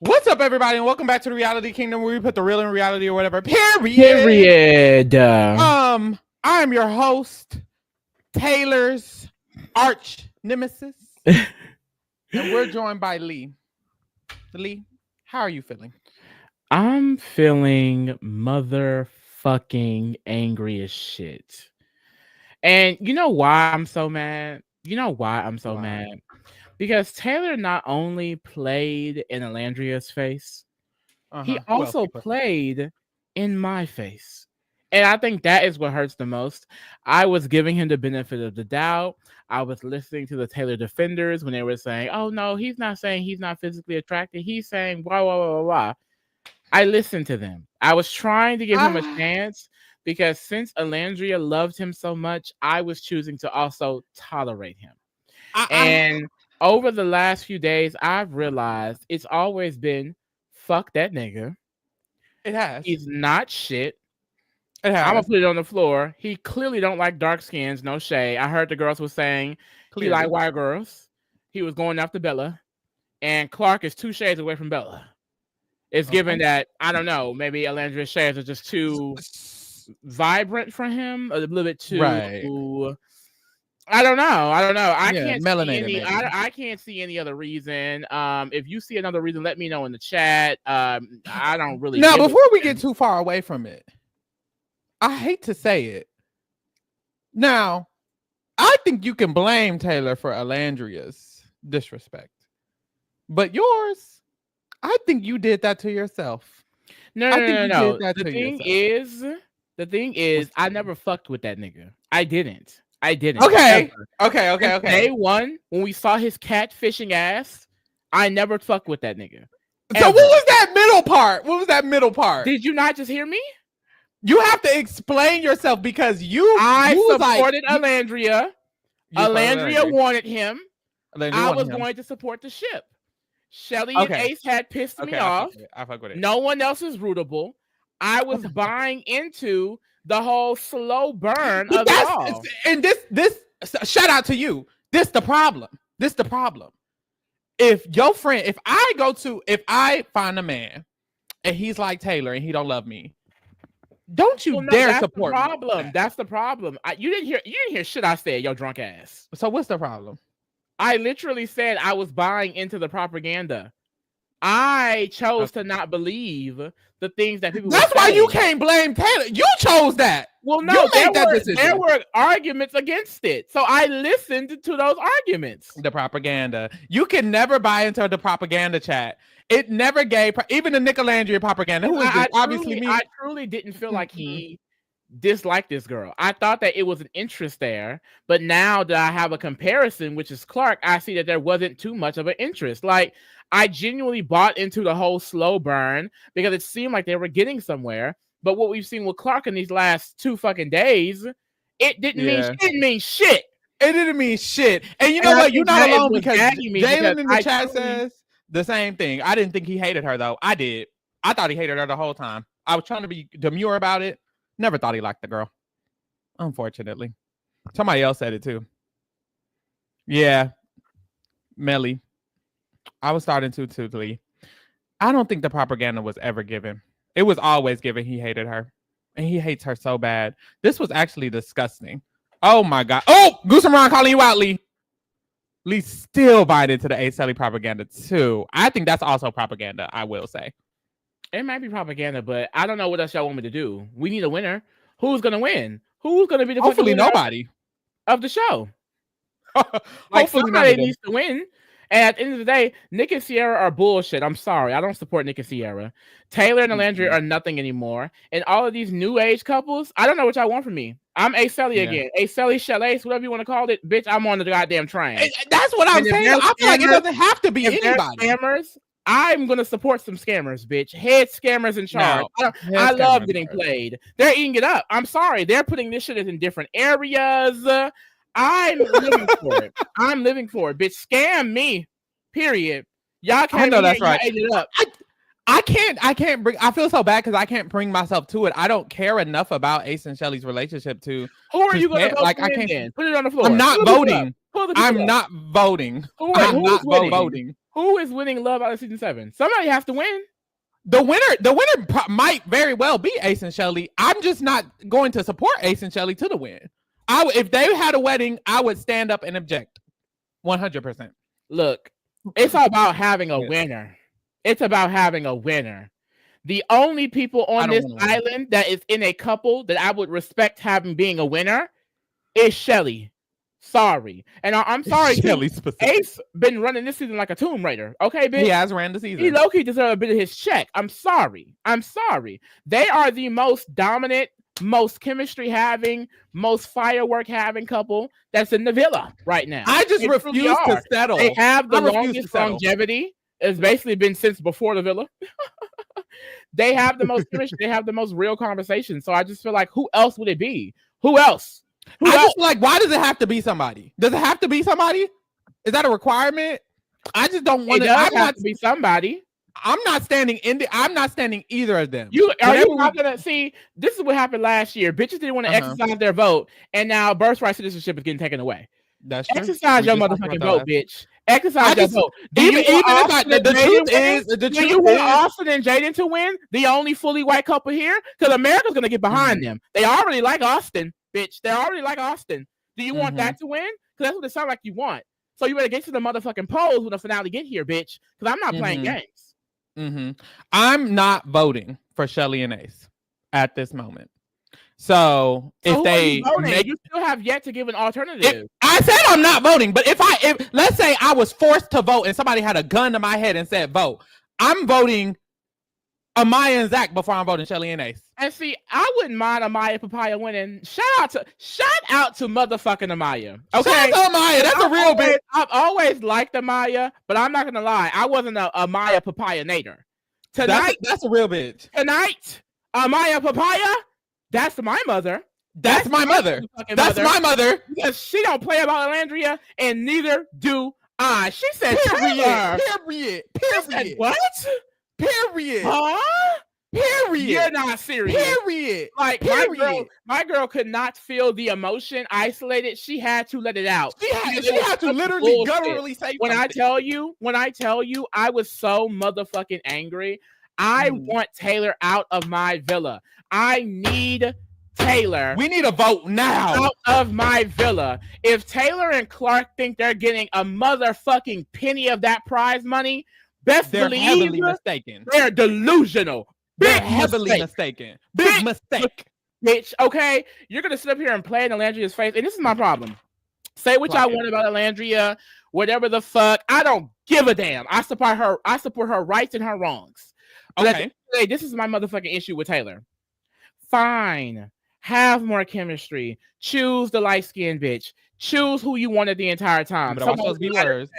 What's up, everybody, and welcome back to the Reality Kingdom, where we put the real in reality or whatever. Period. I am your host, Taylor's arch nemesis, and we're joined by Lee. Lee, how are you feeling? I'm feeling motherfucking angry as shit. And you know why I'm so mad? Mad? Because Taylor not only played in Alandria's face, he also played in my face. And I think that is what hurts the most. I was giving him the benefit of the doubt. I was listening to the Taylor defenders when they were saying, oh, no, he's not saying he's not physically attracted. He's saying blah, blah, blah, blah. I listened to them. I was trying to give him a chance because since Alandria loved him so much, I was choosing to also tolerate him. And over the last few days, I've realized it's always been, fuck that nigga. It has. He's not shit. I'm gonna put it on the floor. He clearly don't like dark skins. No shade. I heard the girls were saying he like white girls. He was going after Bella, and Clark is 2 shades away from Bella. It's given that I don't know. Maybe Alandria's shades are just too vibrant for him. A little bit too. Right. I don't know. I can't see any other reason. If you see another reason, let me know in the chat. I don't really. Now, before we get too far away from it, I hate to say it. Now, I think you can blame Taylor for Alandria's disrespect, but yours, I think you did that to yourself. No. The thing is, I never fucked with that nigga. I didn't. Okay. Day one, when we saw his catfishing ass, I never fucked with that nigga. So what was that middle part? Did you not just hear me? You have to explain yourself because I supported Alandria. Alandria wanted him. I was going to support the ship. Shelly and Ace had pissed me off. I fuck with it. No one else is rootable. I was buying into the whole slow burn of it all. And this shout out to you. This the problem. If your friend, if I find a man and he's like Taylor and he don't love me, don't you dare support me. That's the problem. You didn't hear shit I said, yo drunk ass. So what's the problem? I literally said I was buying into the propaganda. I chose to not believe the things that people. That's why you can't blame Taylor. You chose that. Well, no, there were arguments against it, so I listened to those arguments. The propaganda. You can never buy into the propaganda chat. It never gave even the Nicolandria propaganda. Who is this? Obviously me. I truly didn't feel like he disliked this girl. I thought that it was an interest there, but now that I have a comparison, which is Clark, I see that there wasn't too much of an interest. Like, I genuinely bought into the whole slow burn because it seemed like they were getting somewhere. But what we've seen with Clark in these last 2 fucking days, it didn't mean shit. It didn't mean shit. And you know what? You're not alone because Jalen in the chat says the same thing. I didn't think he hated her, though. I did. I thought he hated her the whole time. I was trying to be demure about it. Never thought he liked the girl. Unfortunately. Somebody else said it, too. Yeah. Melly. I was starting to Lee. I don't think the propaganda was ever given. It was always given he hated her. And he hates her so bad. This was actually disgusting. Oh, my God. Oh, Goose and Ron calling you out, Lee. Lee still buying into the Ace Shelly propaganda, too. I think that's also propaganda, I will say. It might be propaganda, but I don't know what else y'all want me to do. We need a winner. Who's going to win? Who's going to be the hopefully nobody of the show? Like somebody needs to win. And at the end of the day, Nick and Sierra are bullshit. I'm sorry. I don't support Nick and Sierra. Taylor and Alandria are nothing anymore. And all of these new age couples, I don't know what y'all want from me. I'm A Shelly again. A Shelly, Shalace, whatever you want to call it. Bitch, I'm on the goddamn train. And that's what I'm saying. I feel like it doesn't have to be anybody. Scammers, I'm going to support some scammers, bitch. Head scammers in charge. I love getting played. They're eating it up. I'm sorry. They're putting this shit in different areas. I'm living for it. I'm living for it, bitch. Scam me. Period. Y'all can't. I know that's right. Ate it up. I can't bring. I feel so bad because I can't bring myself to it. I don't care enough about Ace and Shelly's relationship to. Who are you going to vote in? Put it on the floor. I'm not voting. I'm not voting. I'm not voting. Who is winning Love out of season 7? Somebody has to win. The winner might very well be Ace and Shelly. I'm just not going to support Ace and Shelly to the win. If they had a wedding, I would stand up and object. 100%. Look, it's about having a winner. It's about having a winner. The only people on this island that is in a couple that I would respect having being a winner is Shelly. Sorry. And I'm sorry. Ace been running this season like a Tomb Raider. Okay, bitch? He has ran the season. He low-key deserves a bit of his check. I'm sorry. They are the most dominant, most chemistry having, most firework having couple that's in the villa right now. I just refuse to settle. They have the longest longevity. It's basically been since before the villa. They have the most chemistry. They have the most real conversations. So I just feel like, who else would it be? Who else? Just like, why does it have to be somebody? Does it have to be somebody? Is that a requirement? I just don't want to. It does have to be somebody. I'm not standing either of them. You not gonna see? This is what happened last year. Bitches didn't want to exercise their vote, and now birthright citizenship is getting taken away. That's true. Exercise your motherfucking vote, bitch. Exercise your vote. The truth you want Austin and Jaden to win? The only fully white couple here? Because America's gonna get behind them. They already like Austin, bitch. They already like Austin. Do you want that to win? Because that's what it sounds like you want. So you better get to the motherfucking polls when the finale get here, bitch. Because I'm not playing games. I'm not voting for Shelly and Ace at this moment. So if you still have yet to give an alternative. I said I'm not voting, but if let's say I was forced to vote and somebody had a gun to my head and said vote, I'm voting Amaya and Zach before I'm voting Shelly and Ace. And see, I wouldn't mind Amaya Papaya winning. Shout out to motherfucking Amaya. Okay, shout out to Amaya. That's a real bitch. I've always liked Amaya, but I'm not gonna lie, I wasn't a Amaya Papaya nader. Tonight, that's a real bitch. Tonight, Amaya Papaya. That's my mother. That's my mother. That's my mother. Because she don't play about Alandria, and neither do I. She said, Period. Said, what? Period. Huh? Period. You're not serious. Period. Like, my girl could not feel the emotion isolated. She had to let it out. She had to literally gutturally say when something. When I tell you, I was so motherfucking angry. I want Taylor out of my villa. I need Taylor. We need a vote now. Out of my villa. If Taylor and Clark think they're getting a motherfucking penny of that prize money, they're heavily mistaken. They're delusional. They're heavily mistaken. Big mistake. Bitch, okay? You're going to sit up here and play in Alandria's face. And this is my problem. Say what y'all want about Alandria, whatever the fuck. I don't give a damn. I support her rights and her wrongs. Okay. This is my motherfucking issue with Taylor. Fine. Have more chemistry. Choose the light-skinned bitch. Choose who you wanted the entire time. But those be words.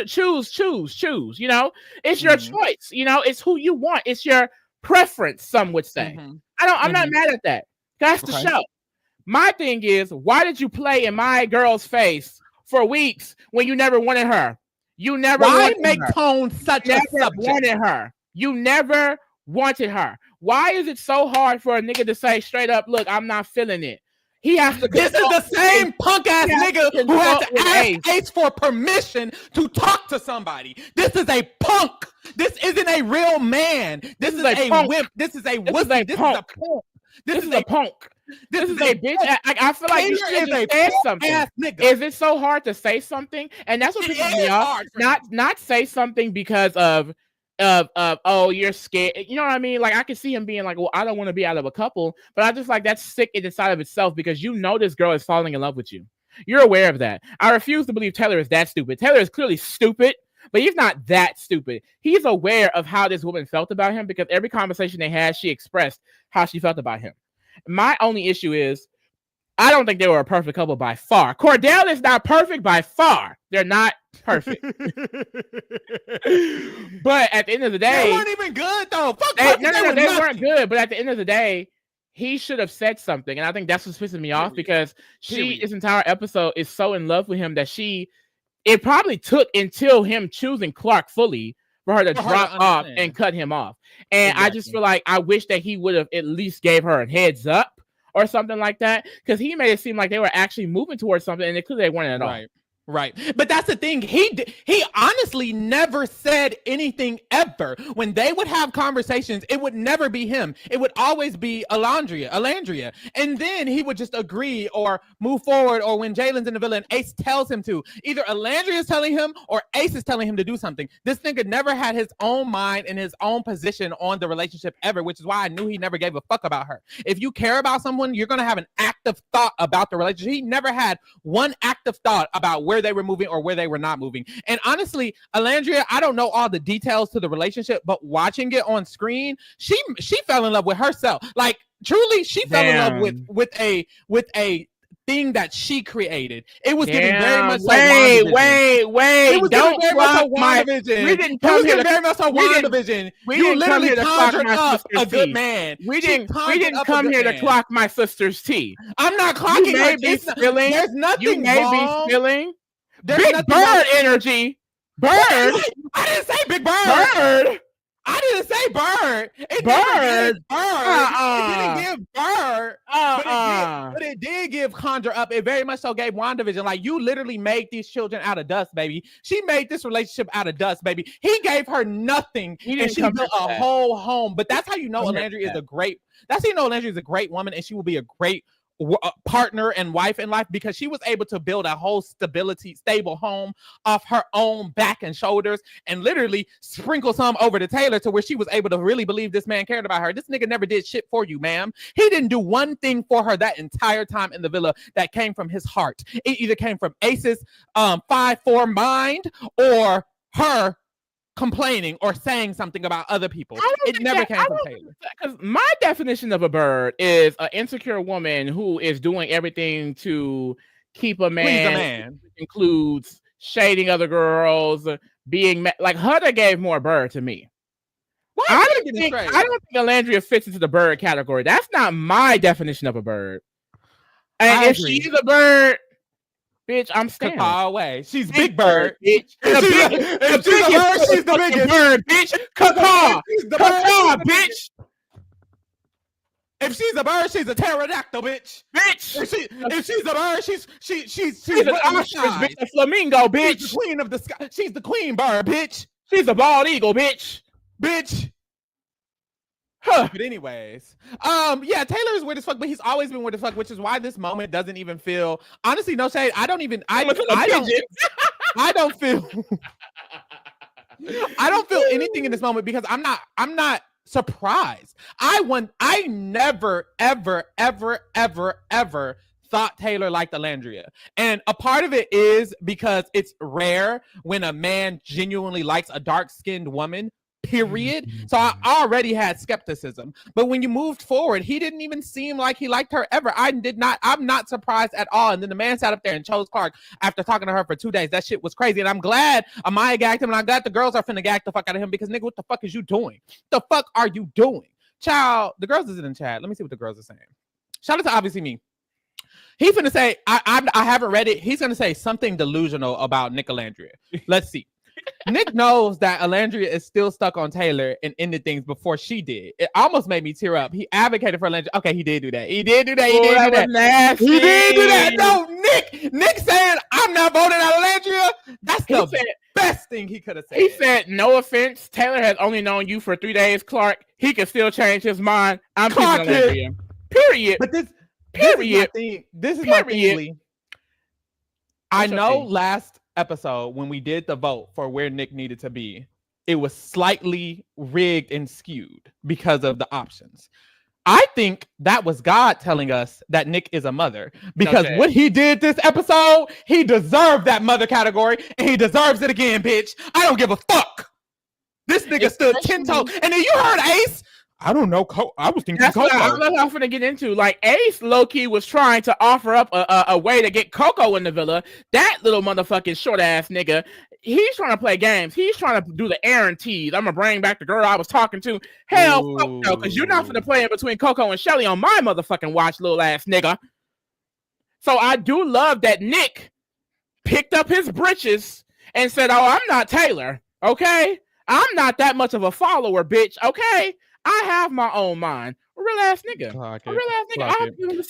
Choose. You know, it's your choice. You know, it's who you want. It's your preference, some would say. I'm not mad at that. That's the show. My thing is, why did you play in my girl's face for weeks when you never wanted her? You never wanted her. Why make Tone such a subject? Wanted her. You never wanted her. Why is it so hard for a nigga to say straight up, look, I'm not feeling it? He has to. This is the same punk ass nigga who has to ask Ace for permission to talk to somebody. This is a punk. This isn't a real man. This is a wimp. This is a wussy. This is a punk. This is a punk. This is a bitch. I feel like you should have said something. Is it so hard to say something? And that's what pisses me off. Not say something because of oh, you're scared. You know what I mean? Like, I can see him being like, well, I don't want to be out of a couple, but I just like that's sick in the side of itself because you know this girl is falling in love with you. You're aware of that. I refuse to believe Taylor is that stupid. Taylor is clearly stupid, but he's not that stupid. He's aware of how this woman felt about him because every conversation they had, she expressed how she felt about him. My only issue is I don't think they were a perfect couple by far. Cordell is not perfect by far. They're not perfect. But at the end of the day, they weren't even good though. They weren't good. But at the end of the day, he should have said something, and I think that's what's pissing me off because this entire episode is so in love with him that it probably took until him choosing Clark fully for her to drop off and cut him off. And I just feel like I wish that he would have at least gave her a heads up or something like that because he made it seem like they were actually moving towards something, and clearly they weren't at all. Right. But that's the thing. He honestly never said anything ever. When they would have conversations, it would never be him. It would always be Alandria. And then he would just agree or move forward, or when Jalen's in the villa and Ace tells him to. Either Alandria is telling him or Ace is telling him to do something. This nigga never had his own mind and his own position on the relationship ever, which is why I knew he never gave a fuck about her. If you care about someone, you're going to have an active thought about the relationship. He never had one active thought about where they were moving or where they were not moving. And honestly, Alandria, I don't know all the details to the relationship, but watching it on screen, she fell in love with herself. Like truly, she fell in love with a thing that she created. It was giving very much wait. It was don't very much a WandaVision. We didn't come here to very much a WandaVision. You literally conjured up a good man. We didn't come here to clock my sister's tea. I'm not clocking her. There's nothing wrong. Be spilling. Big Bird energy. Bird. I didn't say Big Bird. I didn't say Bird. It didn't give Bird. But it did give Conjure Up. It very much so gave WandaVision. Like, you literally made these children out of dust, baby. She made this relationship out of dust, baby. He gave her nothing, and she built a whole home. But that's how you know Alandria is a great. That's how you know Alandria is a great woman, and she will be a great partner and wife in life, because she was able to build a whole stable home off her own back and shoulders, and literally sprinkle some over to Taylor to where she was able to really believe this man cared about her. This nigga never did shit for you, ma'am. He didn't do one thing for her that entire time in the villa that came from his heart. It either came from Ace's 5'4" mind, or her complaining or saying something about other people. It never came from Taylor. Because my definition of a bird is an insecure woman who is doing everything to keep a man. Please a man. Includes shading other girls, being like Hutter gave more bird to me. I don't think Alandria fits into the bird category. That's not my definition of a bird. And if she's a bird, bitch, I'm standing far away. She's Big Bird, bitch. If she's a bird, she's the biggest bird, bitch. Caw, bitch. If she's a bird, she's a pterodactyl, bitch. If she's a bird, she's an ostrich, bitch. A flamingo, bitch. She's the queen of the sky. She's the queen bird, bitch. She's a bald eagle, bitch. Huh. But anyways, yeah, Taylor is weird as fuck, but he's always been weird as fuck, which is why this moment doesn't even feel, honestly, no shade. I don't feel anything in this moment, because I'm not surprised. I never, ever thought Taylor liked Alandria. And a part of it is because it's rare when a man genuinely likes a dark-skinned woman. Period. So I already had skepticism, but when you moved forward, he didn't even seem like he liked her ever. I'm not surprised at all. And then the man sat up there and chose Clark after talking to her for 2 days. That shit was crazy. And I'm glad Amaya gagged him, and I'm glad the girls are finna gag the fuck out of him, because nigga, what the fuck is you doing? The fuck are you doing? Child, the girls isn't in chat. Let me see what the girls are saying. Shout out to obviously me. He's gonna say, I haven't read it. He's gonna say something delusional about Nick Alandria. Let's see. Nick knows that Alandria is still stuck on Taylor and ended things before she did. It almost made me tear up. He advocated for Alandria. Okay, he did do that. He did do that. Nasty. He did do that. No, Nick saying, I'm not voting out Alandria. That's the best thing he could have said. He said, no offense, Taylor has only known you for 3 days, Clark. He can still change his mind. I'm picking Alandria. Period. But this is my thing, Lee. I know last episode when we did the vote for where Nick needed to be, it was slightly rigged and skewed because of the options. I think that was God telling us that Nick is a mother, because what he did this episode, he deserved that mother category, and he deserves it again, bitch. I don't give a fuck. This nigga stood 10 toes. And then you heard Ace. I don't know. I was thinking that's Coco. I'm not going to get into. Like, Ace low-key was trying to offer up a way to get Coco in the villa. That little motherfucking short-ass nigga, he's trying to play games. He's trying to do the Aaron tease. I'm going to bring back the girl I was talking to. Hell, fuck no, because you're not going to play in between Coco and Shelly on my motherfucking watch, little ass nigga. So I do love that Nick picked up his britches and said, oh, I'm not Taylor, okay? I'm not that much of a follower, bitch, okay? I have my own mind. A real ass nigga.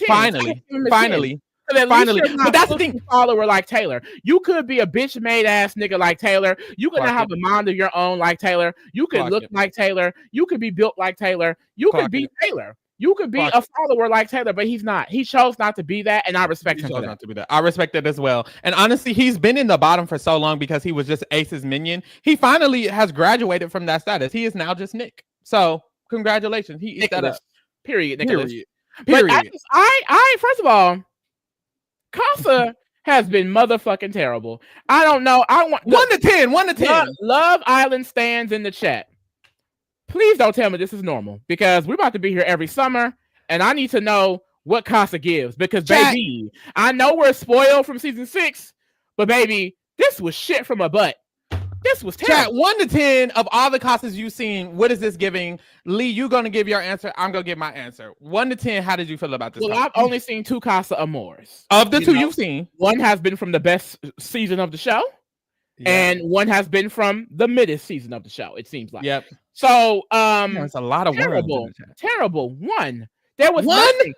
Finally. finally. But that's the thing. Follower like Taylor. You could be a bitch made ass nigga like Taylor. You could not have a mind of your own like Taylor. You could look like Taylor. You could be built like Taylor. You could be Taylor. You could be a follower like Taylor, but he's not. He chose not to be that, and I respect him for that. Not to be that. I respect it as well. And honestly, he's been in the bottom for so long because he was just Ace's minion. He finally has graduated from that status. He is now just Nick. So congratulations. He eats that up. Period. Nicholas. Period. But I first of all, Casa has been motherfucking terrible. I don't know. I want 1 to 10. 1 to 10. Love Island stands in the chat. Please don't tell me this is normal because we're about to be here every summer, and I need to know what Casa gives because baby, I know we're spoiled from season 6, but baby, this was shit from a butt. This was terrible. Chat, 1 to 10 of all the Casas you've seen. What is this giving? Lee, you're gonna give your answer. I'm gonna give my answer. 1 to 10. How did you feel about this? Well, I've only seen 2 Casa Amors. Of the 2 you've seen, one has been from the best season of the show, and one has been from the middest season of the show. It seems like. Yep. So, there's a lot of terrible. One. There was nothing.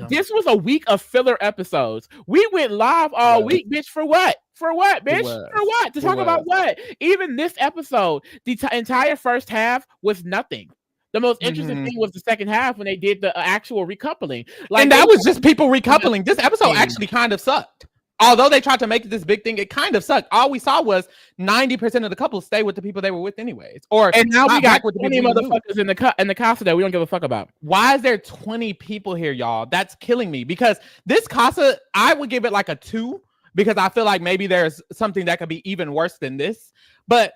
This was a week of filler episodes. We went live all week, bitch. For what? For what, bitch? For what? To talk about what? Even this episode, the entire first half was nothing. The most interesting thing was the second half when they did the actual recoupling. And that was just people recoupling. This episode actually kind of sucked. Although they tried to make it this big thing, it kind of sucked. All we saw was 90% of the couples stay with the people they were with anyways. And now we got 20 motherfuckers in the casa that we don't give a fuck about. Why is there 20 people here, y'all? That's killing me because this casa, I would give it like a 2 because I feel like maybe there's something that could be even worse than this. But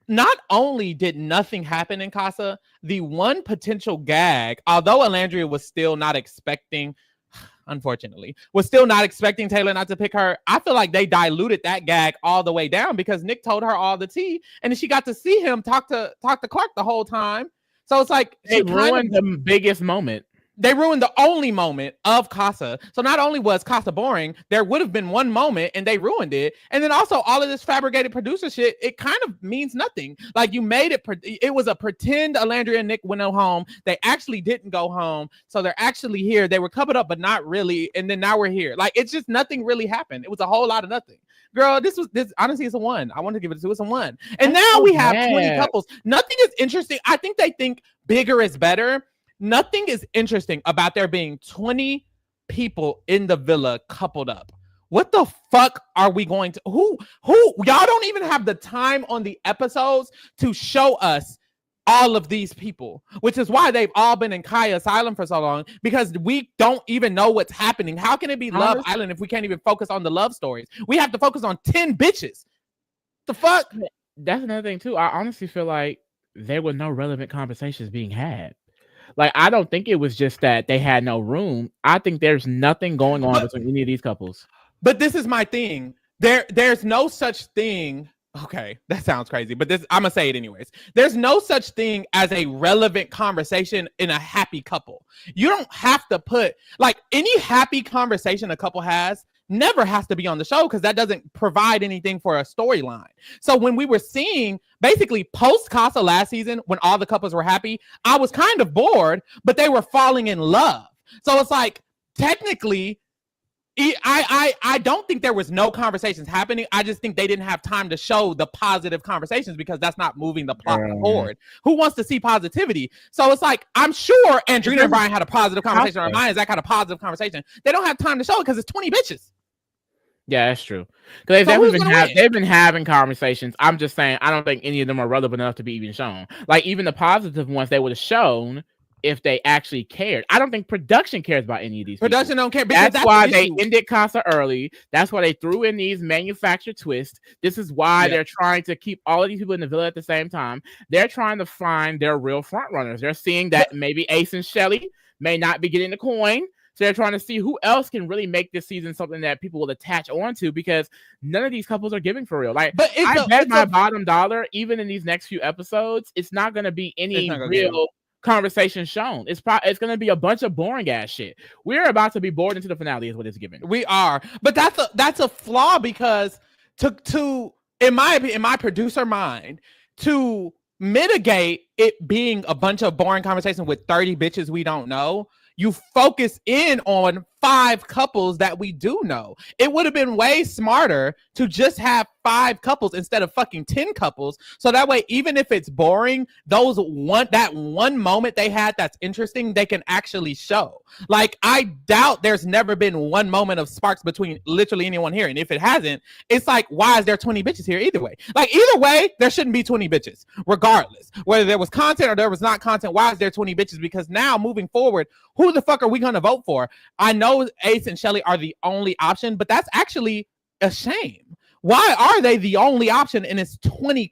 not only did nothing happen in casa, the one potential gag, although Alandria was still not expecting Taylor not to pick her. I feel like they diluted that gag all the way down because Nick told her all the tea, and then she got to see him talk to Clark the whole time. So it's like they ruined the biggest moment. They ruined the only moment of Casa. So not only was Casa boring, there would have been one moment and they ruined it. And then also all of this fabricated producer shit, it kind of means nothing. Like you made it, it was a pretend Alandria and Nick went home. They actually didn't go home. So they're actually here. They were covered up, but not really. And then now we're here. Like it's just nothing really happened. It was a whole lot of nothing. Girl, this honestly is a 1. I want to give it a 2. It's a 1. And now we have 20 couples. Nothing is interesting. I think they think bigger is better. Nothing is interesting about there being 20 people in the villa coupled up. What the fuck are we going to who y'all don't even have the time on the episodes to show us all of these people, which is why they've all been in Kaya Asylum for so long, because we don't even know what's happening. How can it be Love Island if we can't even focus on the love stories? We have to focus on 10 bitches. The fuck? That's another thing too. I honestly feel like there were no relevant conversations being had. Like, I don't think it was just that they had no room. I think there's nothing going on between any of these couples. But this is my thing. There's no such thing. Okay, that sounds crazy, but I'm gonna say it anyways. There's no such thing as a relevant conversation in a happy couple. You don't have to put like any happy conversation a couple has never has to be on the show because that doesn't provide anything for a storyline. So when we were seeing basically post Casa last season, when all the couples were happy, I was kind of bored, but they were falling in love. So it's like technically, I don't think there was no conversations happening. I just think they didn't have time to show the positive conversations because that's not moving the plot forward. Who wants to see positivity? So it's like, I'm sure Andrina and Brian had a positive conversation, or Maya Zach had a positive conversation. They don't have time to show it because it's 20 bitches. Yeah, that's true. Because they've been having conversations. I'm just saying, I don't think any of them are relevant enough to be even shown. Like even the positive ones, they would have shown if they actually cared. I don't think production cares about any of these. Production don't care. That's why they ended Casa early. That's why they threw in these manufactured twists. This is why they're trying to keep all of these people in the villa at the same time. They're trying to find their real front runners. They're seeing that maybe Ace and Shelly may not be getting the coin. So they're trying to see who else can really make this season something that people will attach onto because none of these couples are giving for real. Like, but I bet my bottom dollar, even in these next few episodes, it's not going to be any real conversation shown. It's going to be a bunch of boring ass shit. We're about to be bored into the finale is what it's giving. We are, but that's a flaw because to in my producer mind, to mitigate it being a bunch of boring conversations with 30 bitches we don't know, you focus in on 5 couples that we do know. It would have been way smarter to just have 5 couples instead of fucking 10 couples. So that way, even if it's boring, that one moment they had that's interesting, they can actually show. Like, I doubt there's never been one moment of sparks between literally anyone here. And if it hasn't, it's like, why is there 20 bitches here either way? Like, either way, there shouldn't be 20 bitches, regardless. Whether there was content or there was not content, why is there 20 bitches? Because now, moving forward, who the fuck are we going to vote for? I know Ace and Shelly are the only option, but that's actually a shame. Why are they the only option and it's 20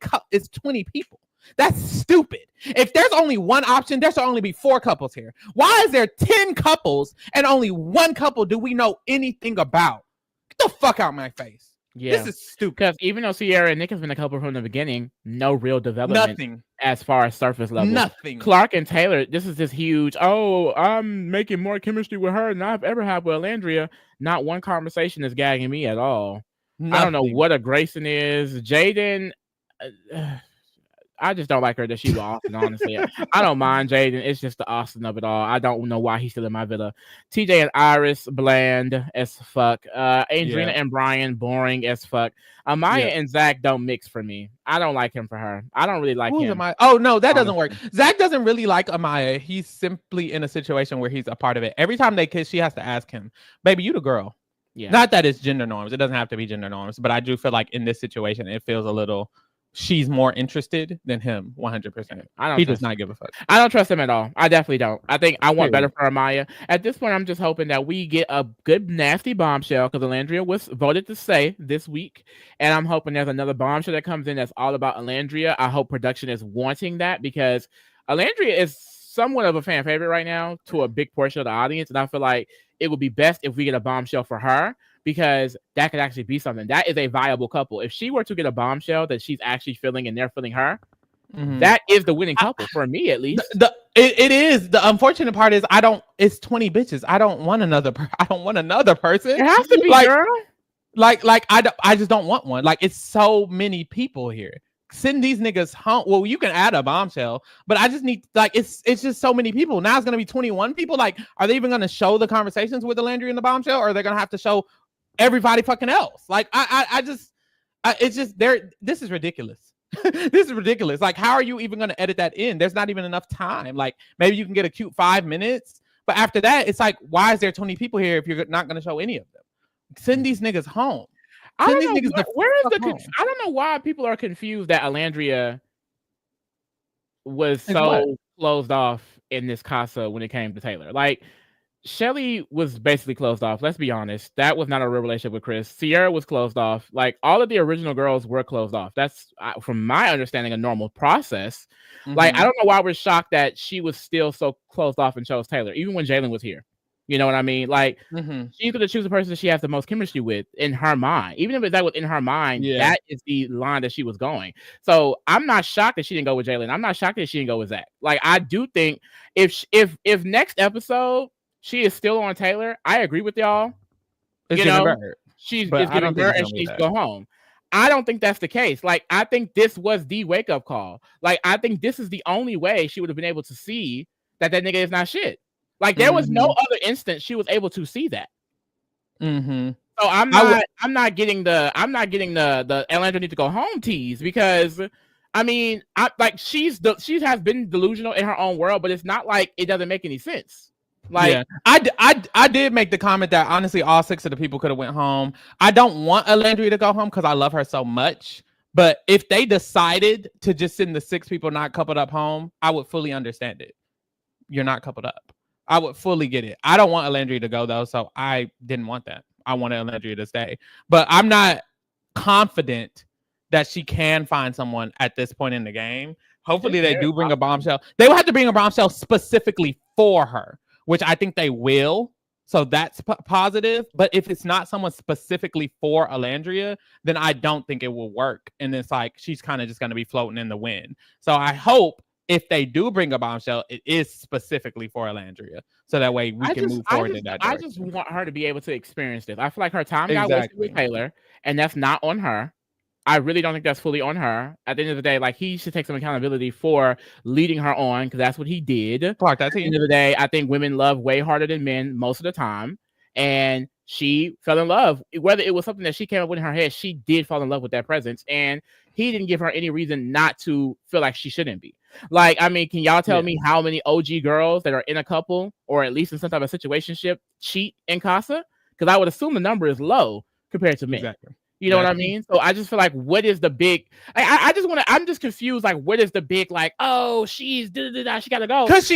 people? That's stupid. If there's only one option, there should only be 4 couples here. Why is there 10 couples and only one couple do we know anything about? Get the fuck out of my face. Yeah. This is stupid. Because even though Sierra and Nick has been a couple from the beginning, no real development. Nothing. As far as surface level. Nothing. Clark and Taylor, this is this huge, I'm making more chemistry with her than I've ever had with Alandria. Not one conversation is gagging me at all. Nothing. I don't know what a Grayson is. Jaden, I just don't like her that she was Austin, honestly. I don't mind Jaden. It's just the Austin of it all. I don't know why he's still in my villa. TJ and Iris, bland as fuck. Adriana and Brian, boring as fuck. Amaya and Zach don't mix for me. I don't like him for her. I don't really like him. Oh, no, that doesn't work. Zach doesn't really like Amaya. He's simply in a situation where he's a part of it. Every time they kiss, she has to ask him, baby, you the girl. Yeah. Not that it's gender norms. It doesn't have to be gender norms. But I do feel like in this situation, it feels a little... She's more interested than him, 100%. He does not give a fuck. I don't trust him at all. I definitely don't. I think I want better for Amaya. At this point, I'm just hoping that we get a good, nasty bombshell because Alandria was voted to stay this week. And I'm hoping there's another bombshell that comes in that's all about Alandria. I hope production is wanting that because Alandria is somewhat of a fan favorite right now to a big portion of the audience. And I feel like it would be best if we get a bombshell for her. Because that could actually be something. That is a viable couple. If she were to get a bombshell that she's actually feeling and they're feeling her, that is the winning couple for me, at least. It is. The unfortunate part is it's 20 bitches. I don't want another person. It has to be, girl. I just don't want one. Like, it's so many people here. Send these niggas home. Well, you can add a bombshell, but I just need it's just so many people. Now it's gonna be 21 people. Like, are they even gonna show the conversations with the Landry and the bombshell, or are they gonna have to show everybody fucking else? Like, it's just there. This is ridiculous. This is ridiculous. Like, how are you even gonna edit that in? There's not even enough time. Like, maybe you can get a cute 5 minutes, but after that, it's like, why is there 20 people here if you're not gonna show any of them? Send these niggas home. I don't know I don't know why people are confused that Alandria was so closed off in this casa when it came to Taylor. Like, Shelly was basically closed off. Let's be honest. That was not a real relationship with Chris. Sierra was closed off. Like, all of the original girls were closed off. That's, from my understanding, a normal process. Like, I don't know why we're shocked that she was still so closed off and chose Taylor, even when Jalen was here. You know what I mean? Like, she's going to choose the person that she has the most chemistry with in her mind. Even if that was in her mind, that is the line that she was going. So I'm not shocked that she didn't go with Jalen. I'm not shocked that she didn't go with Zach. Like, I do think if next episode she is still on Taylor, I agree with y'all. She's giving her and she needs to go home. I don't think that's the case. Like, I think this was the wake-up call. Like, I think this is the only way she would have been able to see that nigga is not shit. Like, there was no other instance she was able to see that. So I'm not getting the Alandra need to go home tease, because I mean, she has been delusional in her own world, but it's not like it doesn't make any sense. Like, I did make the comment that honestly all 6 of the people could have went home. I don't want Alandria to go home because I love her so much. But if they decided to just send the 6 people not coupled up home, I would fully understand it. You're not coupled up. I would fully get it. I don't want Alandria to go, though, so I didn't want that. I wanted Alandria to stay. But I'm not confident that she can find someone at this point in the game. Hopefully they do bring a bombshell. They will have to bring a bombshell specifically for her, which I think they will. So that's positive. But if it's not someone specifically for Alandria, then I don't think it will work. And it's like she's kind of just going to be floating in the wind. So I hope if they do bring a bombshell, it is specifically for Alandria. So that way we can move forward in that direction. I just want her to be able to experience this. I feel like her time got wasted with Taylor, and that's not on her. I really don't think that's fully on her. At the end of the day, like, he should take some accountability for leading her on, because that's what he did. Clark, at the end of the day, I think women love way harder than men most of the time. and she fell in love. Whether it was something that she came up with in her head, she did fall in love with that presence, and he didn't give her any reason not to feel like she shouldn't be. Like, I mean, can y'all tell me how many OG girls that are in a couple or at least in some type of situationship cheat in Casa? Because I would assume the number is low compared to men. Exactly. You know what I mean? So I just feel like, what is the big? I'm just confused. Like, what is the big? Like, oh, she's she gotta go. Cause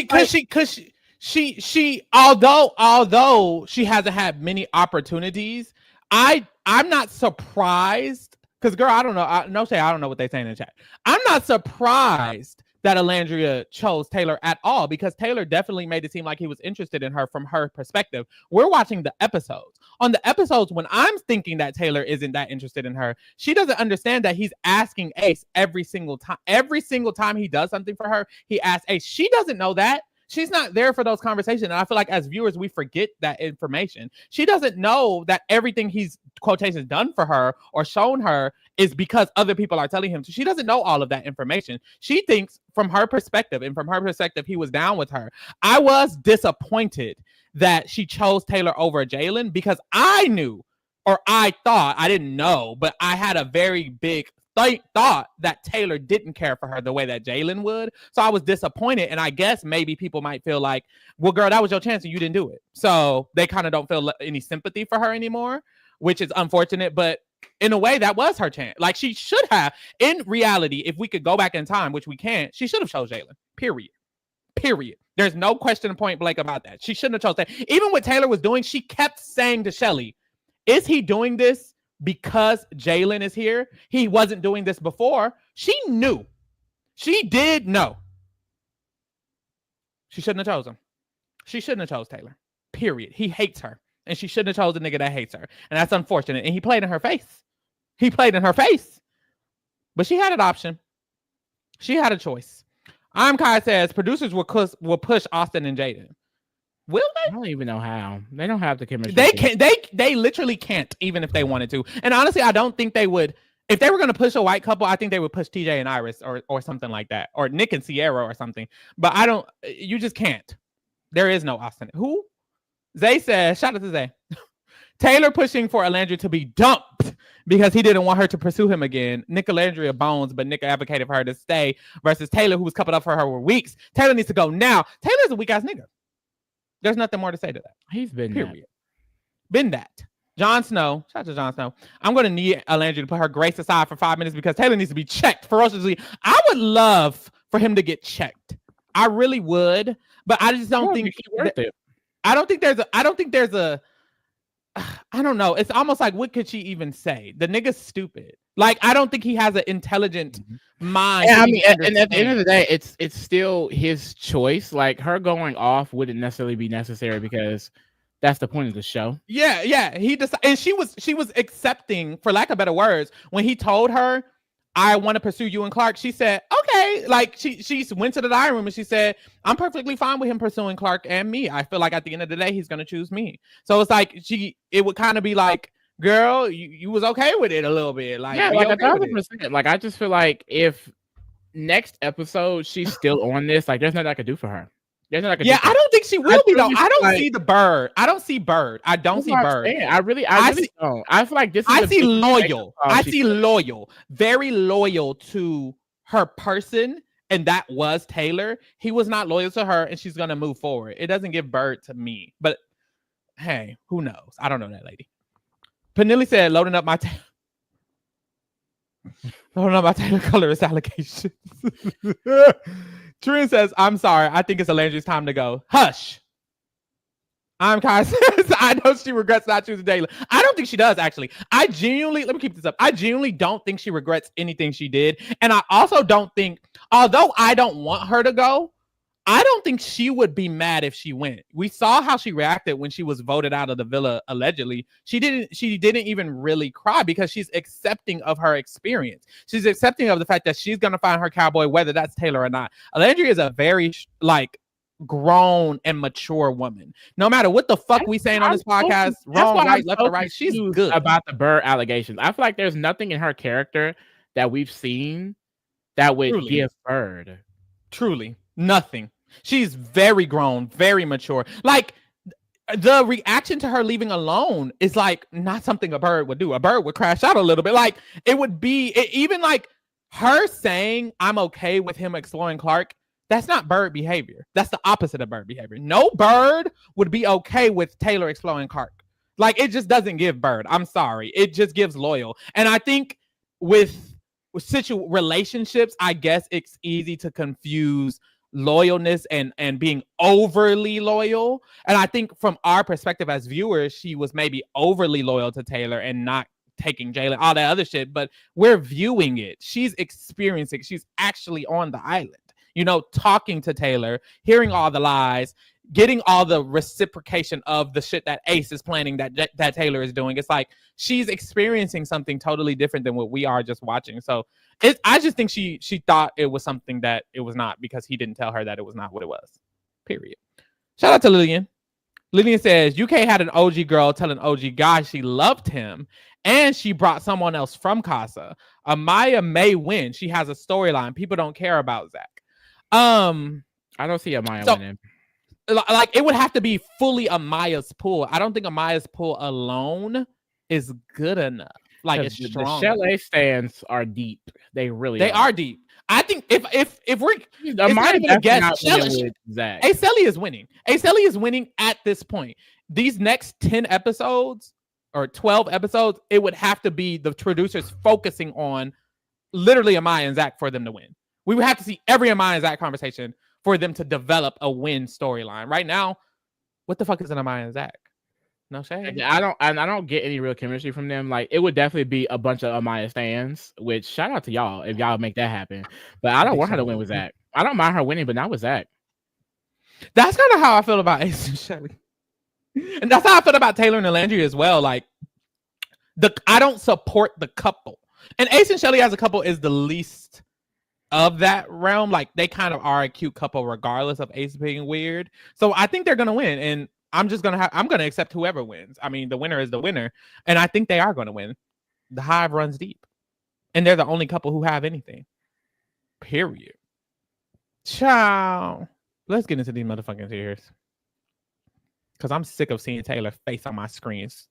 she although she hasn't had many opportunities, I'm not surprised. Cause girl, I don't know. I don't know what they're saying in the chat. I'm not surprised that Alandria chose Taylor at all, because Taylor definitely made it seem like he was interested in her from her perspective. We're watching the episodes. On the episodes, when I'm thinking that Taylor isn't that interested in her, she doesn't understand that he's asking Ace every single time. Every single time he does something for her, he asks Ace. She doesn't know that. She's not there for those conversations. And I feel like as viewers, we forget that information. She doesn't know that everything he's quotations done for her or shown her is because other people are telling him to. She doesn't know all of that information. She thinks from her perspective, and from her perspective, he was down with her. I was disappointed that she chose Taylor over Jalen, because I knew, or I thought, I didn't know, but I had a very big thought that Taylor didn't care for her the way that Jalen would. So I was disappointed. And I guess maybe people might feel like, well, girl, that was your chance and you didn't do it. So they kind of don't feel any sympathy for her anymore, which is unfortunate. But in a way, that was her chance. Like, she should have. In reality, if we could go back in time, which we can't, she should have chose Jalen. Period. There's no question point blank about that. She shouldn't have chose that. Even what Taylor was doing, she kept saying to Shelly, is he doing this because Jalen is here? He wasn't doing this before. She knew. She did know. She shouldn't have chosen him. She shouldn't have chose Taylor. Period. He hates her. And she shouldn't have chosen a nigga that hates her. And that's unfortunate. And he played in her face. But she had an option. She had a choice. Kai says producers will push Austin and Jaden. Will they? I don't even know how. They don't have the chemistry. They can't. They literally can't, even if they wanted to. And honestly, I don't think they would. If they were going to push a white couple, I think they would push TJ and Iris or something like that, or Nick and Sierra or something. But I don't. You just can't. There is no Austin. Who? Zay says, shout out to Zay. Taylor pushing for Alandria to be dumped because he didn't want her to pursue him again. Nick Alandria bones, but Nick advocated for her to stay versus Taylor, who was coupled up for her for weeks. Taylor needs to go now. Taylor's a weak ass nigga. There's nothing more to say to that. He's been period. Been that. Jon Snow. Shout out to Jon Snow. I'm going to need Alandria to put her grace aside for 5 minutes because Taylor needs to be checked ferociously. I would love for him to get checked. I really would, but I just don't think he's worth it. I don't think there's a I don't know. It's almost like, what could she even say? The nigga's stupid. Like, I don't think he has an intelligent mind. Yeah, I mean, and at the end of the day, it's still his choice. Like, her going off wouldn't necessarily be necessary because that's the point of the show. Yeah. He decided, and she was accepting, for lack of better words, when he told her, I want to pursue you and Clark. She said, okay. Like, she went to the dining room and she said, I'm perfectly fine with him pursuing Clark and me. I feel like at the end of the day, he's going to choose me. So it's like, it would kind of be like, girl, you was okay with it a little bit. Like, yeah, like 1,000%. Like, I just feel like if next episode she's still on this, like, there's nothing I could do for her. I don't think she will be though. I don't see the bird. I don't see bird. I don't see bird. I really don't. I feel like this is I see loyal. I see loyal. Very loyal to her person, and that was Taylor. He was not loyal to her, and she's gonna move forward. It doesn't give bird to me. But hey, who knows? I don't know that lady. Panelli said, loading up my Taylor colorist allegations. Trin says, I'm sorry. I think it's Alandria's time to go. Hush. Kai says, I know she regrets not choosing Taylor. I don't think she does, actually. Let me keep this up. I genuinely don't think she regrets anything she did. And I also don't think, although I don't want her to go, I don't think she would be mad if she went. We saw how she reacted when she was voted out of the villa, allegedly. She didn't even really cry because she's accepting of her experience. She's accepting of the fact that she's going to find her cowboy, whether that's Taylor or not. Alandria is a very, grown and mature woman. No matter what the fuck we saying on this podcast, wrong, right, left, or right, she's good. About the Burr allegations. I feel like there's nothing in her character that we've seen that would give Bird. Truly. Nothing. She's very grown, very mature. Like, the reaction to her leaving alone is like not something a bird would do. A bird would crash out a little bit. Like it would be even like her saying, I'm okay with him exploring Clark. That's not bird behavior. That's the opposite of bird behavior. No bird would be okay with Taylor exploring Clark. Like it just doesn't give bird. I'm sorry. It just gives loyal. And I think with relationships, I guess it's easy to confuse loyalness and being overly loyal. And I think from our perspective as viewers, she was maybe overly loyal to Taylor and not taking Jalen, all that other shit. But we're viewing it. She's experiencing. She's actually on the island, you know, talking to Taylor, hearing all the lies, getting all the reciprocation of the shit that Ace is planning that Taylor is doing. It's like she's experiencing something totally different than what we are just watching. So I just think she thought it was something that it was not because he didn't tell her that it was not what it was. Period. Shout out to Lillian. Lillian says UK had an OG girl tell an OG guy she loved him and she brought someone else from Casa. Amaya may win. She has a storyline. People don't care about Zach. I don't see Amaya winning. Like it would have to be fully Amaya's pool. I don't think Amaya's pool alone is good enough. Like it's strong. The Chalet stands are deep. They are deep. I think if we're Amaya gonna guess, Acelli is winning. Acelli is winning at this point. These next 10 episodes or 12 episodes, it would have to be the producers focusing on literally Amaya and Zach for them to win. We would have to see every Amaya and Zach conversation for them to develop a win storyline. Right now, what the fuck is an Amaya and Zach? No shade. I don't get any real chemistry from them. Like it would definitely be a bunch of Amaya stands, which shout out to y'all if y'all make that happen. But I don't want her to win with Zach. I don't mind her winning, but not with Zach. That's kind of how I feel about Ace and Shelly. And that's how I feel about Taylor and Landry as well. Like I don't support the couple. And Ace and Shelly as a couple is the least of that realm. Like they kind of are a cute couple regardless of Ace being weird. So I think they're gonna win. And I'm gonna accept whoever wins. I mean, the winner is the winner, and I think they are gonna win. The hive runs deep, and they're the only couple who have anything. Period. Ciao. Let's get into these motherfucking tears, because I'm sick of seeing Taylor's face on my screens.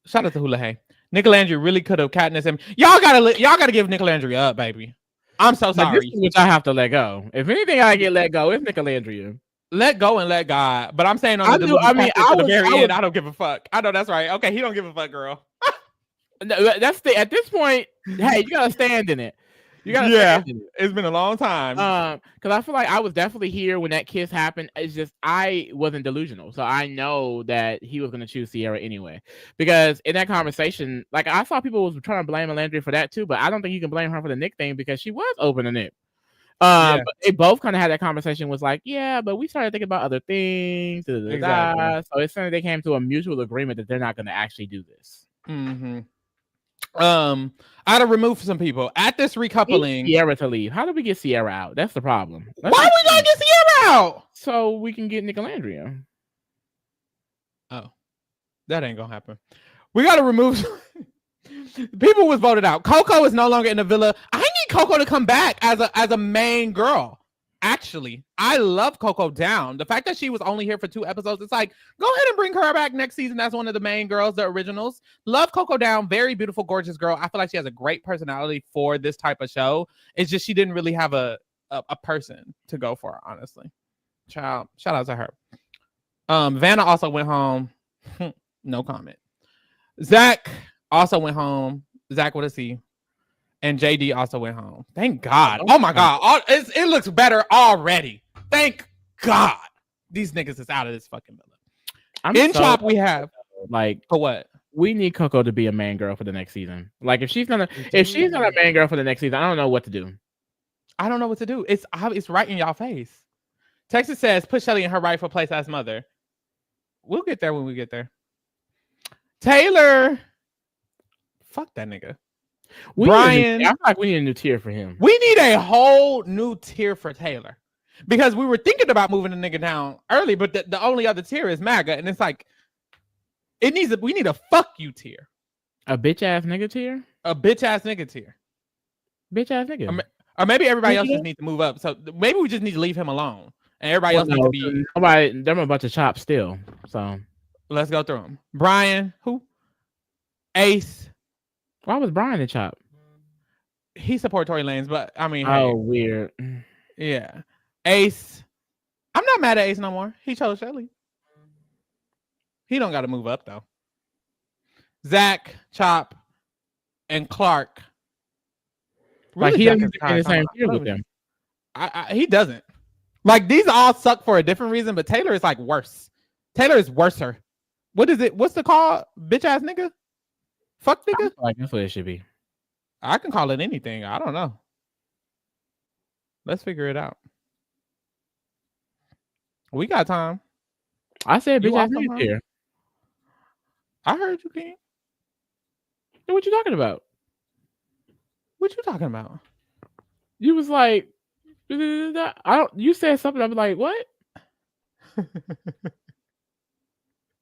Shout out to Hula Hey. Nick Landry really could have Katniss him. Y'all gotta give Nick Landry up, baby. I'm so sorry. This is which I have to let go. If anything, I get let go. It's Nick Landry. Let go and let God. But I'm saying on the very end, I don't give a fuck. I know that's right. Okay, he don't give a fuck, girl. That's at this point. Hey, you gotta stand in it. You gotta stand in it. It's been a long time. Because I feel like I was definitely here when that kiss happened. It's just I wasn't delusional, so I know that he was gonna choose Sierra anyway. Because in that conversation, like I saw people was trying to blame Landry for that too, but I don't think you can blame her for the Nick thing because she was open to Nick. But they both kind of had that conversation. Was like, yeah, but we started thinking about other things. Exactly. So it's something they came to a mutual agreement that they're not going to actually do this. Mm-hmm. I had to remove some people at this recoupling. Sierra to leave. How do we get Sierra out? That's the problem. Why are we gonna get Sierra out? So we can get Nicolandria. Oh, that ain't gonna happen. We got to remove. People was voted out. Coco is no longer in the villa. I need Coco to come back as a main girl. Actually, I love Coco down. The fact that she was only here for 2 episodes, it's like, go ahead and bring her back next season. That's one of the main girls, the originals. Love Coco down. Very beautiful, gorgeous girl. I feel like she has a great personality for this type of show. It's just she didn't really have a person to go for, honestly. Child, shout out to her. Vanna also went home. No comment. Zach also went home. Zach with a C. And JD also went home. Thank God. Oh my God. It looks better already. Thank God. These niggas is out of this fucking villa. In Chop, we have like for what? We need Coco to be a main girl for the next season. Like if she's not a main girl for the next season, I don't know what to do. I don't know what to do. It's right in y'all face. Texas says put Shelly in her rightful place as mother. We'll get there when we get there. Taylor. Fuck that nigga. Brian, I feel like we need a new tier for him. We need a whole new tier for Taylor because we were thinking about moving the nigga down early, but the only other tier is MAGA, and it's like we need a fuck you tier, a bitch ass nigga tier, a bitch ass nigga tier, bitch ass nigga, or maybe everybody else just needs to move up. So maybe we just need to leave him alone and everybody else needs to be. Nobody, they're a bunch of chops still. So let's go through them. Brian, who? Ace. Why was Brian the chop? He support Tory Lanez, but I mean, hey, weird. Yeah, Ace. I'm not mad at Ace no more. He chose Shelly. He don't got to move up though. Zach, Chop, and Clark. Really, like he doesn't in the same tier with them. He doesn't. Like these all suck for a different reason, but Taylor is like worse. Taylor is worser. What is it? What's the call? Bitch ass nigga? Fuck nigga? Like that's what it should be. I can call it anything. I don't know. Let's figure it out. We got time. I said bitch ass nigga here. I heard you, King. What you talking about? What you talking about? You was like, I don't. You said something. I was like, what?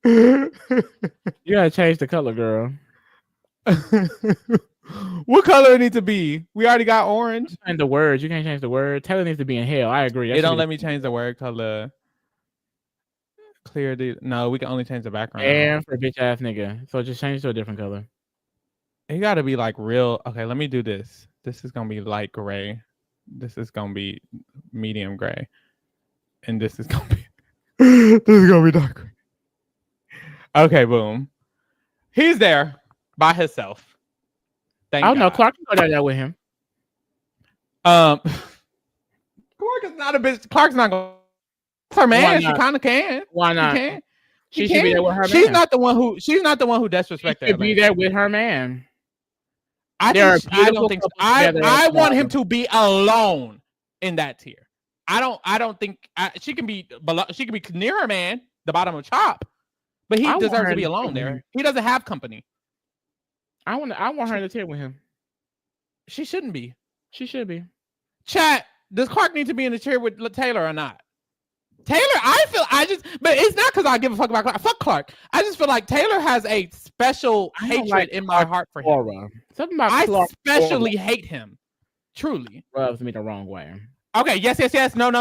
You gotta change the color, girl. What color it need to be? We already got orange. And the words, you can't change the word. Taylor needs to be in hell. I agree. They don't let me change the word color. Clear the no. We can only change the background. And for bitch ass nigga, so just change to a different color. You got to be like real. Okay, let me do this. This is gonna be light gray. This is gonna be medium gray, and this is gonna be this is gonna be dark gray. Okay, boom. He's there by himself. Thank God. No, Clark can go down there with him. Clark is not a bitch. Clark's not going. Her man. She kind of can. Why not? She can. She should be there with her man. She's not the one who disrespects. She should be there with her man. I don't think so. I want him to be alone in that tier. I don't think she can be below. She can be near her man, the bottom of Chop, but he deserves to be alone there. He doesn't have company. I want her in the tier with him. She shouldn't be. She should be. Chat. Does Clark need to be in the tier with Taylor or not? Taylor, but it's not because I give a fuck about Clark. Fuck Clark. I just feel like Taylor has a special hatred in my heart for him. Something about Clark especially hate him. Truly. Rubs me the wrong way. Okay, yes, no.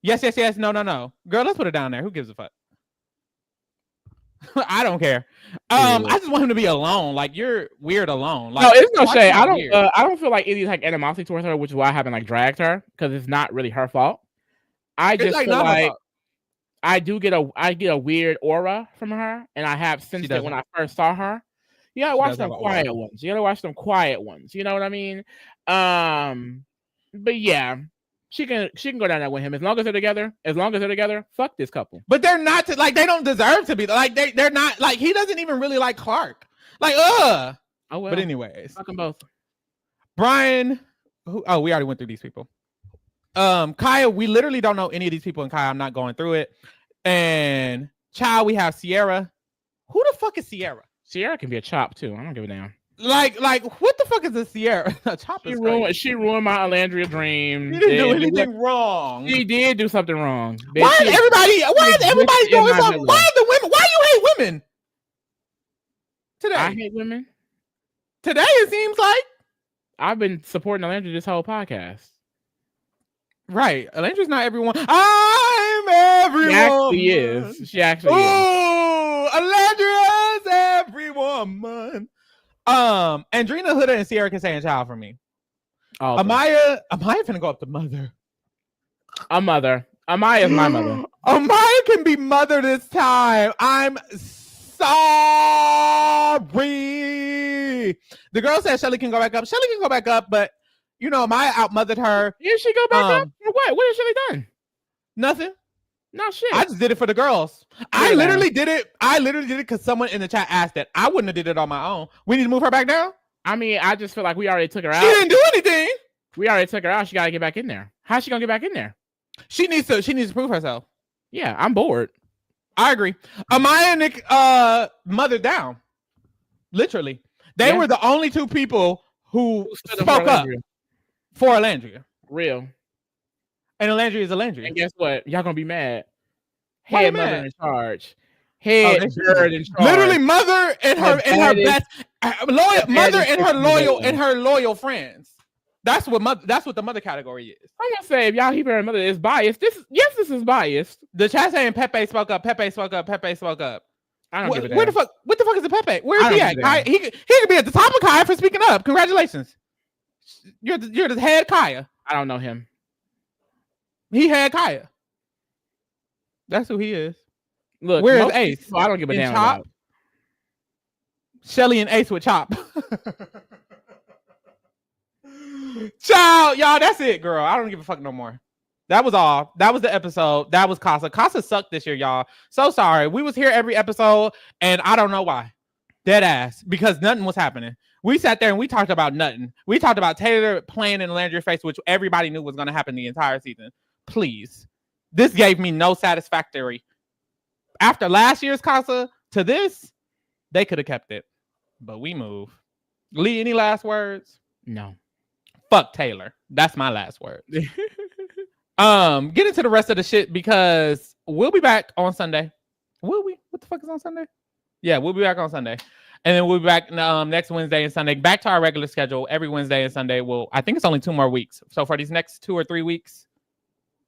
Yes, no. Girl, let's put it down there. Who gives a fuck? I don't care. I just want him to be alone. Like you're weird alone. Like, no, it's no shade. I don't feel like any like animosity towards her, which is why I haven't like dragged her because it's not really her fault. I just feel like I get a weird aura from her, and I have since then when I first saw her. You gotta watch them quiet ones. You know what I mean? But yeah, she can go down there with him as long as they're together. Fuck this couple. But they're not they don't deserve to be like they're not like he doesn't even really like Clark. Like Oh well. But anyways, fuck them both. Brian, we already went through these people. Kaya, we literally don't know any of these people in Kaya. I'm not going through it. And Child, we have Sierra. Who the fuck is Sierra? Sierra can be a chop too. I don't give a damn. Like what the fuck is a Sierra? Chop she ruined my Alandria dream. She didn't do anything wrong. She did do something wrong. Why is everybody doing something? Why are the women? Why you hate women? Today. I hate women. Today it seems like I've been supporting Alandria this whole podcast. Right. Alandra's not everyone. I'm everyone. She actually is. Alandra's every woman. Andrina, Huda, and Sierra can say a child for me. Amaya finna go up to mother. A mother. Amaya's my mother. Amaya can be mother this time. I'm sorry. The girl said Shelly can go back up. Shelly can go back up, but you know, Amaya outmothered her. Did she go back up? What? What has Shelly done? Nothing. No shit. I just did it for the girls. I literally did it because someone in the chat asked it. I wouldn't have did it on my own. We need to move her back down. I mean, I just feel like we already took her out. She didn't do anything. We already took her out. She got to get back in there. How's she gonna get back in there? She needs to prove herself. Yeah, I'm bored. I agree. Amaya and Nick mothered down. Literally, they were the only two people who spoke up for Alandria. Real. And Alandria is Alandria. And guess what? Y'all gonna be mad. Head mother in charge. Head bird in charge. Literally, mother and her best loyal mother and her loyal friends. That's what the mother category is. I'm gonna say if y'all hear her mother is biased, this is biased. The chat saying Pepe spoke up. Pepe spoke up. Pepe spoke up. I don't give a damn. What the fuck is the Pepe? Where is he at? He could be at the top of Kaya for speaking up. Congratulations. You're the head Kaya. I don't know him. He had Kaya. That's who he is. Look, where is Ace? I don't give a damn about. Shelly and Ace with Chop. Ciao, y'all. That's it, girl. I don't give a fuck no more. That was all. That was the episode. That was Casa. Casa sucked this year, y'all. So sorry. We was here every episode, and I don't know why. Dead ass. Because nothing was happening. We sat there and we talked about nothing. We talked about Taylor playing in Landry's face, which everybody knew was going to happen the entire season. Please. This gave me no satisfactory. After last year's Casa to this, they could have kept it. But we move. Lee, any last words? No. Fuck Taylor. That's my last word. Get into the rest of the shit because we'll be back on Sunday. Will we? What the fuck is on Sunday? Yeah, we'll be back on Sunday. And then we'll be back next Wednesday and Sunday. Back to our regular schedule every Wednesday and Sunday. I think it's only 2 more weeks. So for these next 2 or 3 weeks,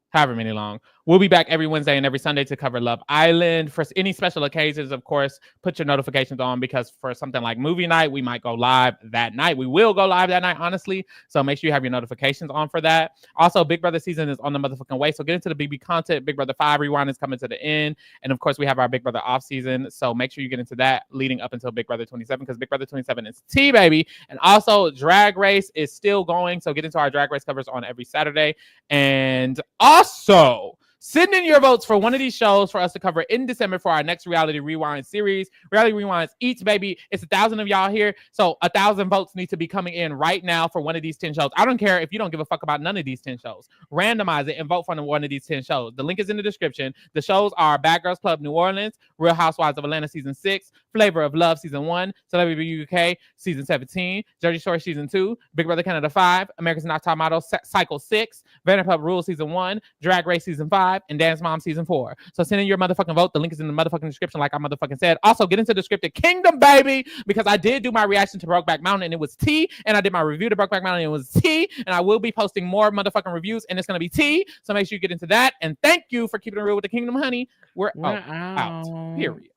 however many long, we'll be back every Wednesday and every Sunday to cover Love Island. For any special occasions, of course, put your notifications on because for something like movie night, we might go live that night. We will go live that night, honestly. So make sure you have your notifications on for that. Also, Big Brother season is on the motherfucking way. So get into the BB content. Big Brother 5 Rewind is coming to the end. And of course, we have our Big Brother off season. So make sure you get into that leading up until Big Brother 27 because Big Brother 27 is T, baby. And also, Drag Race is still going. So get into our Drag Race covers on every Saturday. And also, send in your votes for one of these shows for us to cover in December for our next Reality Rewind series. Reality Rewinds each, baby. It's 1,000 of y'all here. So 1,000 votes need to be coming in right now for one of these 10 shows. I don't care if you don't give a fuck about none of these 10 shows. Randomize it and vote for one of these 10 shows. The link is in the description. The shows are Bad Girls Club New Orleans, Real Housewives of Atlanta Season 6, Flavor of Love Season 1, Celebrity UK Season 17, Jersey Shore Season 2, Big Brother Canada 5, America's Next Top Model Cycle 6, Vanderpump Rules Season 1, Drag Race Season 5, and Dance Mom Season 4. So send in your motherfucking vote. The link is in the motherfucking description like I motherfucking said. Also, get into the Scripted Kingdom, baby, because I did do my reaction to Brokeback Mountain and it was T, and I did my review to Brokeback Mountain and it was T, and I will be posting more motherfucking reviews and it's going to be T, so make sure you get into that. And thank you for keeping it real with the Kingdom, honey. We're out. Period.